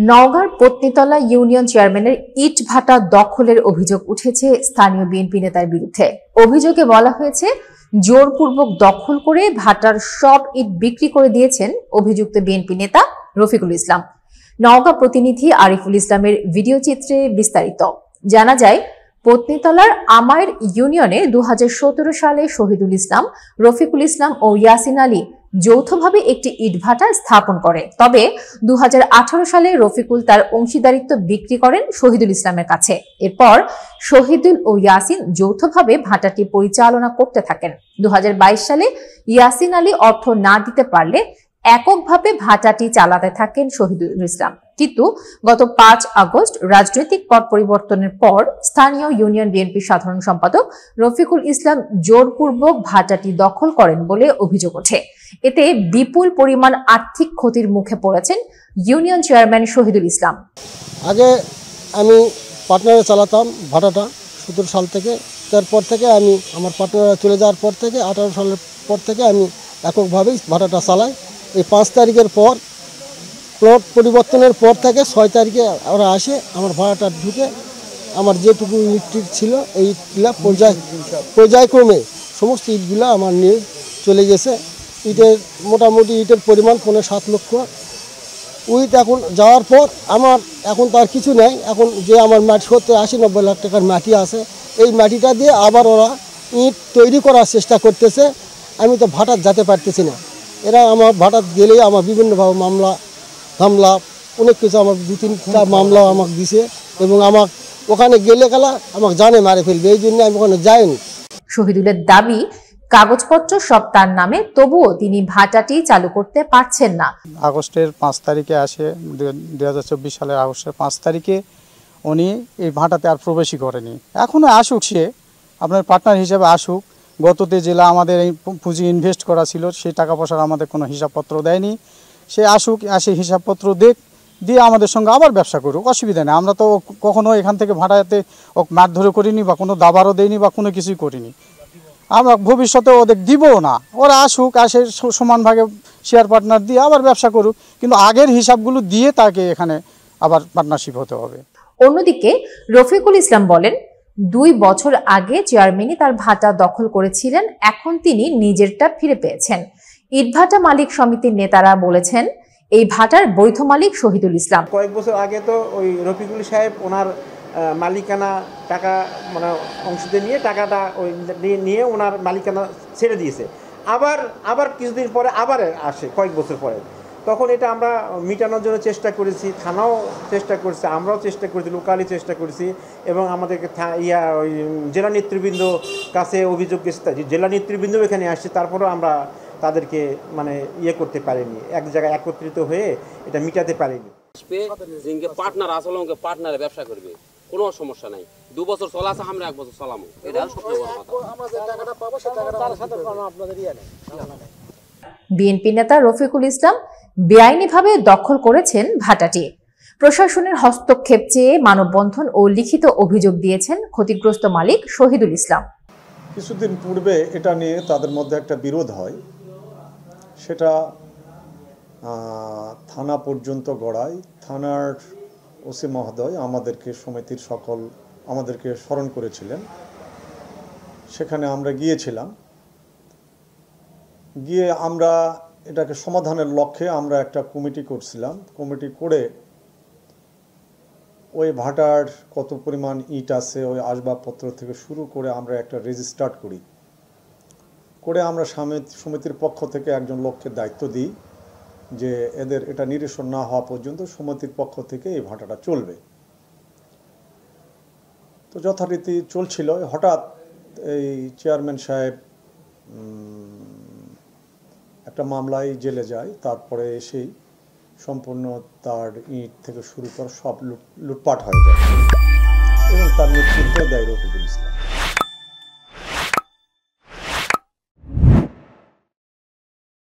নওগাঁর পত্নীতলা ইউনিয়ন চেয়ারম্যানের ইট ভাটা দখলের অভিযোগ উঠেছে স্থানীয় বিএনপি নেতার বিরুদ্ধে। অভিযোগে বলা হয়েছে, জোরপূর্বক দখল করে ভাটার সব ইট বিক্রি করে দিয়েছেন অভিযুক্ত বিএনপি নেতা রফিকুল ইসলাম। নওগাঁ প্রতিনিধি আরিফুল ইসলামের ভিডিও চিত্রে বিস্তারিত। জানা যায়, পত্নীতলার আমায়ের ইউনিয়নে 2017 সালে শহীদুল ইসলাম, রফিকুল ইসলাম ও ইয়াসিন আলী যৌথভাবে একটি ইটভাটা স্থাপন করে। তবে 2018 সালে রফিকুল তার অংশীদারিত্ব বিক্রি করেন শহীদুল ইসলামের কাছে। এরপর শহীদুল ও ইয়াসিন যৌথভাবে ভাটাটি পরিচালনা করতে থাকেন। 2022 সালে ইয়াসিন আলী অর্থ না দিতে পারলে এককভাবে ভাটাটি চালাতে থাকেন শহীদুল ইসলাম। কিন্তু গত 5 আগস্ট রাজনৈতিক পট পরিবর্তনের পর স্থানীয় ইউনিয়ন বিএনপি সাধারণ সম্পাদক রফিকুল ইসলাম জোরপূর্বক ভাটাটি দখল করেন বলে অভিযোগ ওঠে। এতে বিপুল পরিমাণ আর্থিক ক্ষতির মুখে পড়েছেন ইউনিয়ন চেয়ারম্যান শহীদুল ইসলাম। আগে আমি পার্টনারে চালাতাম ভাটাটা 17 সাল থেকে। তারপর থেকে আমি আমার পার্টনাররা চলে যাওয়ার পর থেকে 18 সালের পর থেকে আমি এককভাবেই ভাটাটা চালাই। এই 5 তারিখের পর প্লট পরিবর্তনের পর থেকে 6 তারিখে ওরা আসে, আমার ভাড়াটা ঢুকে আমার যেটুকু ইট ছিল এই ইটগুলা পর্যায়ক্রমে সমস্ত ইটগুলা আমার নিয়ে চলে গেছে। ইটের মোটামুটি ইটের পরিমাণ 7 লক্ষ উইট। এখন যাওয়ার পর আমার এখন তো আর কিছু নেই। এখন যে আমার মাটি 70-80-90 লাখ টাকার মাটি আছে, এই মাটিটা দিয়ে আবার ওরা ইট তৈরি করার চেষ্টা করতেছে। আমি তো ভাটাত যেতে পারতেছি না। এরা আমার ভাটাত গেলেই আমার বিভিন্নভাবে মামলা অনেক কিছু, আমার 2-3টা মামলা আমাকে দিছে এবং আমার ওখানে গেলে গেলা আমাকে জানে মারে ফেলবে, এই জন্য আমি ওখানে যাইনি। শহীদুলের দাবি, কাগজপত্র সব তার নামে, তবুও তিনি ভাটাটি চালু করতে পারছেন না। আগস্টের 5 তারিখে আসে, 2024 সালের আগস্টের 5 তারিখে উনি এই ভাটাতে আর প্রবেশই করেনি। এখনও আসুক, সে আপনার পার্টনার হিসেবে আসুক। গততে জেলা আমাদের এই পুঁজি ইনভেস্ট করা ছিল, সেই টাকা পয়সার আমাদের কোনো হিসাবপত্র দেয়নি। সে আসুক, আসে হিসাবপত্র দিয়ে আমাদের সঙ্গে আবার ব্যবসা করুক, অসুবিধা নেই। আমরা তো কখনো এখান থেকে ভাড়াতে মারধরে করিনি বা কোনো দাবারও দেয়নি বা কোনো কিছুই করিনি। আমরা ভবিষ্যতে ওদের দিবও না। ওরা আসুক, আসে সমান ভাগে শেয়ার পার্টনার দিয়ে আবার ব্যবসা করুক, কিন্তু আগের হিসাবগুলো দিয়ে তাকে এখানে আবার পার্টনারশিপ হতে হবে। অন্যদিকে রফিকুল ইসলাম বলেন, 2 বছর আগে চেয়ারম্যানই তার ভাটা দখল করেছিলেন, এখন তিনি নিজেরটা ফিরে পেয়েছেন। ইটভাটা মালিক সমিতির নেতারা বলেছেন, এই ভাটার বৈধ মালিক শহীদুল ইসলাম। কয়েক বছর আগে তো ওই রফিকুল সাহেব ওনার মালিকানা টাকা অংশীদার নিয়ে টাকাটা নিয়ে ওনার মালিকানা ছেড়ে দিয়েছে। আবার কিছুদিন পরে আবার আসে, কয়েক বছর পরে। তখন এটা আমরা মিটানোর জন্য চেষ্টা করেছি, থানাও চেষ্টা করেছে, আমরাও চেষ্টা করেছি, লোকালি চেষ্টা করেছি এবং আমাদেরকে ওই জেলা নেতৃবৃন্দ কাছে অভিযোগ গেছে, জেলা নেতৃবৃন্দ এখানে আসছে। তারপরেও আমরা তাদেরকে করতে পারিনি, এক জায়গায় একত্রিত হয়ে এটা মিটাতে পারিনি। পার্টনার আসলে পার্টনারে ব্যবসা করবে, কোনো সমস্যা নাই। 2 বছর চলা আছে, আমরা 1 বছর চালামো, এটা সবচেয়ে বড় কথা। বিএনপি নেতা রফিকুল ইসলাম বেআইনিভাবে দখল করেছেন ভাটাটি। প্রশাসনের হস্তক্ষেপ চেয়ে মানববন্ধন ও লিখিত অভিযোগ দিয়েছেন ক্ষতিগ্রস্ত মালিক শহীদুল ইসলাম। কিছুদিন পূর্বে এটা নিয়ে তাদের মধ্যে একটা বিরোধ হয়, সেটা থানা পর্যন্ত গড়ায়। থানার ওসি মহোদয় আমাদেরকে স্মরণ করেছিলেন। সেখানে আমরা গিয়েছিলাম। গিয়ে আমরা এটাকে সমাধানের লক্ষ্যে আমরা একটা কমিটি করছিলাম। কমিটি করে ওই ভাটার কত পরিমাণ ইট আছে, ওই আসবাবপত্র থেকে শুরু করে আমরা একটা রেজিস্টার্ড করে আমরা সমিতির পক্ষ থেকে একজন লোককে দায়িত্ব দিই যে এটা নিরসন না হওয়া পর্যন্ত সমিতির পক্ষ থেকে এই ভাটাটা চলবে। তো যথারীতি চলছিল। হঠাৎ এই চেয়ারম্যান সাহেব একটা মামলায় জেলে যায়। তারপরে এসেই সম্পূর্ণ তার ইট থেকে শুরু করে সব লুটপাট হয়ে যায় এবং তার নেতৃত্ব দেয় রফিকুল ইসলাম।